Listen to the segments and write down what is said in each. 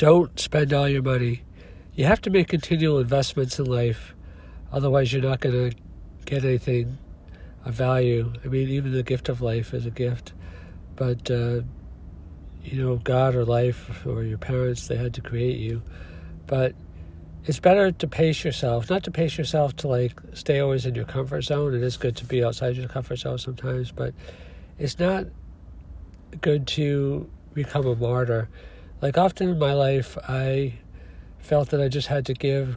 don't spend all your money. You have to make continual investments in life. Otherwise, you're not going to get anything of value. I mean, even the gift of life is a gift. But, God or life or your parents, they had to create you. But it's better to pace yourself, not to pace yourself to stay always in your comfort zone. It is good to be outside your comfort zone sometimes, but it's not good to become a martyr. Often in my life, I felt that I just had to give,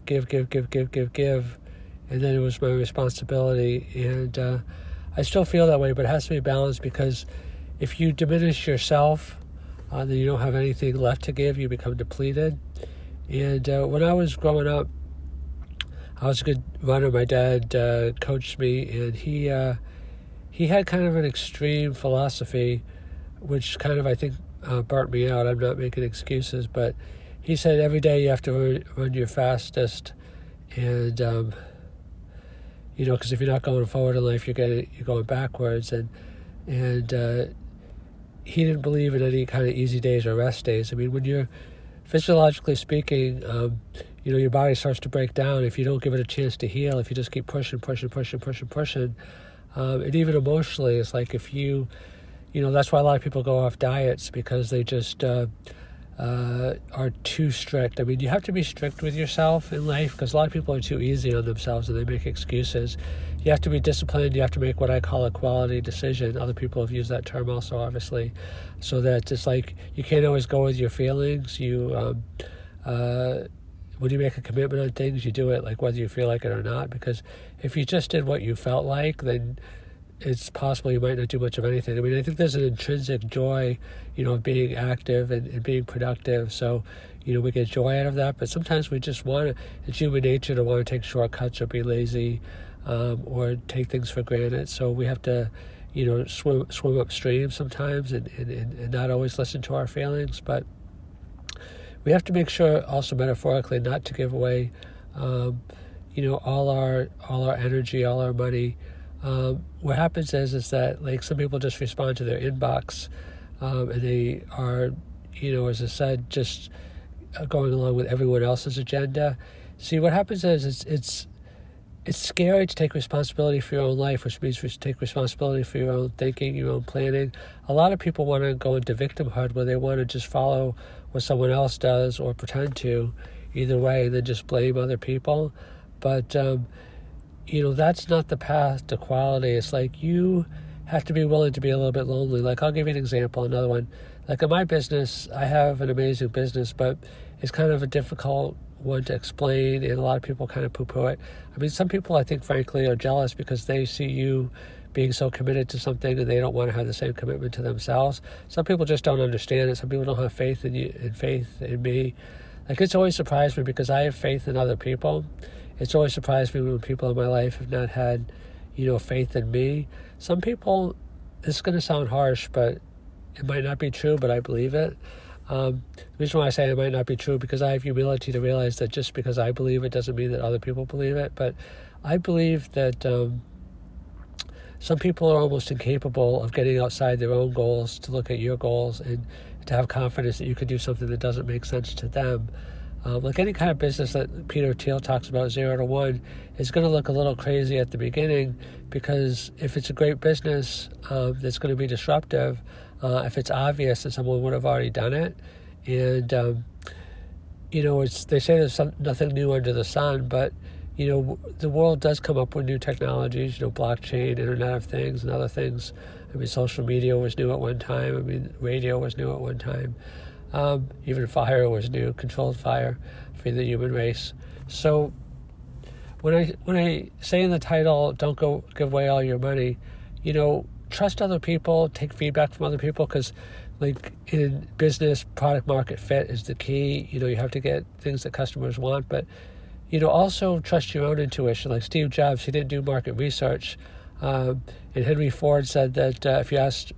and then it was my responsibility. And I still feel that way, but it has to be balanced, because if you diminish yourself, then you don't have anything left to give. You become depleted. And when I was growing up, I was a good runner. My dad coached me, and he had kind of an extreme philosophy, which kind of, I think, burnt me out. I'm not making excuses, but he said every day you have to run your fastest, and because if you're not going forward in life, you're going backwards, and he didn't believe in any kind of easy days or rest days. I mean, when you're physiologically speaking, your body starts to break down if you don't give it a chance to heal. If you just keep pushing, and even emotionally, it's like if you that's why a lot of people go off diets, because they just are too strict. I mean, you have to be strict with yourself in life, because a lot of people are too easy on themselves and they make excuses. You have to be disciplined. You have to make what I call a quality decision. Other people have used that term also, obviously, so that it's like you can't always go with your feelings. You when you make a commitment on things, you do it whether you feel like it or not, because if you just did what you felt like, then it's possible you might not do much of anything. I mean, I think there's an intrinsic joy, of being active and being productive. So, we get joy out of that. But sometimes we just it's human nature to want to take shortcuts or be lazy, or take things for granted. So we have to, swim upstream sometimes and not always listen to our feelings. But we have to make sure, also metaphorically, not to give away, all our energy, all our money. What happens is that some people just respond to their inbox, and they are, as I said, just going along with everyone else's agenda. See, what happens is it's scary to take responsibility for your own life, which means to take responsibility for your own thinking, your own planning. A lot of people want to go into victimhood, where they want to just follow what someone else does or pretend to, either way, and then just blame other people. But that's not the path to quality. It's you have to be willing to be a little bit lonely. I'll give you an example, another one. In my business, I have an amazing business, but it's kind of a difficult one to explain, and a lot of people kind of poo-poo it. I mean, some people, I think, frankly, are jealous because they see you being so committed to something and they don't want to have the same commitment to themselves. Some people just don't understand it. Some people don't have faith in you and faith in me. It's always surprised me, because I have faith in other people. It's always surprised me when people in my life have not had, faith in me. Some people, this is going to sound harsh, but it might not be true, but I believe it. The reason why I say it might not be true, because I have humility to realize that just because I believe it doesn't mean that other people believe it. But I believe that some people are almost incapable of getting outside their own goals to look at your goals and to have confidence that you could do something that doesn't make sense to them. Any kind of business that Peter Thiel talks about, 0 to 1, is going to look a little crazy at the beginning, because if it's a great business that's going to be disruptive, if it's obvious that someone would have already done it, and they say there's nothing new under the sun, but the world does come up with new technologies, blockchain, Internet of Things, and other things. I mean, social media was new at one time. I mean, radio was new at one time. Even fire was new, controlled fire for the human race. So when I say in the title, don't go give away all your money, trust other people, take feedback from other people, because in business, product market fit is the key. You have to get things that customers want, but also trust your own intuition. Steve Jobs, he didn't do market research, and Henry Ford said that if you asked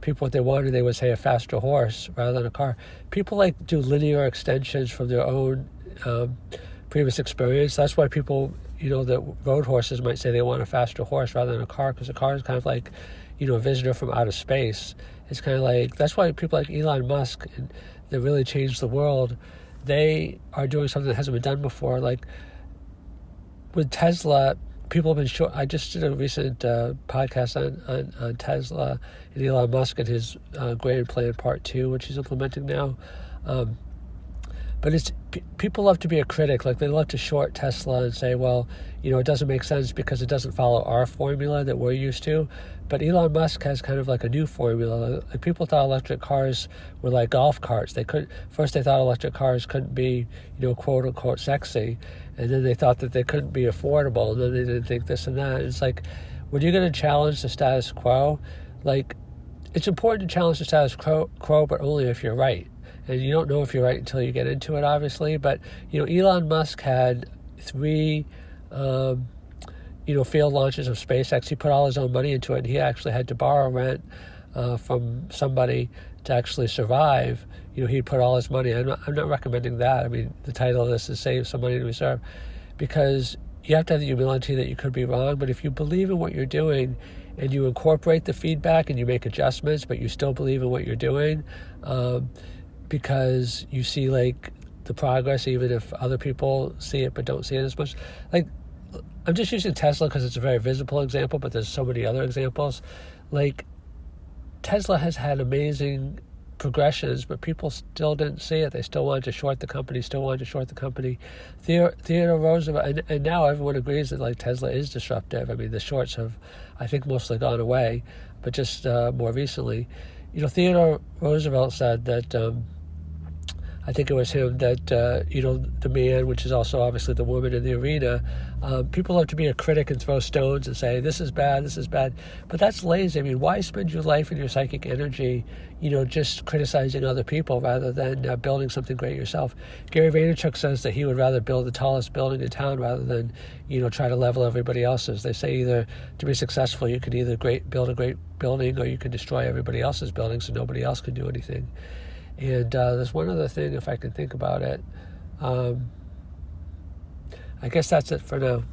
people what they wanted, they would say a faster horse rather than a car. People do linear extensions from their own previous experience. That's why people, that road horses might say they want a faster horse rather than a car, because a car is kind of a visitor from outer space. It's kind of that's why people like Elon Musk, and that really changed the world, they are doing something that hasn't been done before. Like with Tesla, people have been short. I just did a recent podcast on Tesla and Elon Musk and his Grand Plan Part 2, which he's implementing now. But people love to be a critic. Like they love to short Tesla and say, well, it doesn't make sense because it doesn't follow our formula that we're used to. But Elon Musk has kind of like a new formula. Like people thought electric cars were like golf carts. First they thought electric cars couldn't be, quote unquote sexy. And then they thought that they couldn't be affordable. And then they didn't think this and that. And it's like, when you're going to challenge the status quo, like it's important to challenge the status quo, but only if you're right. And you don't know if you're right until you get into it, obviously. But, Elon Musk had 3, failed launches of SpaceX. He put all his own money into it, and he actually had to borrow rent from somebody to actually survive. He put all his money. I'm not recommending that. I mean, the title of this is Save Some Money to Reserve, because you have to have the humility that you could be wrong. But if you believe in what you're doing and you incorporate the feedback and you make adjustments, but you still believe in what you're doing, because you see like the progress, even if other people see it but don't see it as much. Like, I'm just using Tesla because it's a very visible example, but there's so many other examples. Like, Tesla has had amazing progressions, but people still didn't see it. They still wanted to short the company, Theodore Roosevelt, and now everyone agrees that like Tesla is disruptive. I mean, the shorts have, I think, mostly gone away, but just more recently. Theodore Roosevelt said that, I think it was him, that, the man, which is also obviously the woman in the arena, people love to be a critic and throw stones and say, this is bad. But that's lazy. I mean, why spend your life and your psychic energy, just criticizing other people rather than building something great yourself? Gary Vaynerchuk says that he would rather build the tallest building in town rather than, try to level everybody else's. They say either to be successful, you can either build a great building or you can destroy everybody else's building so nobody else can do anything. And there's one other thing, if I can think about it. I guess that's it for now.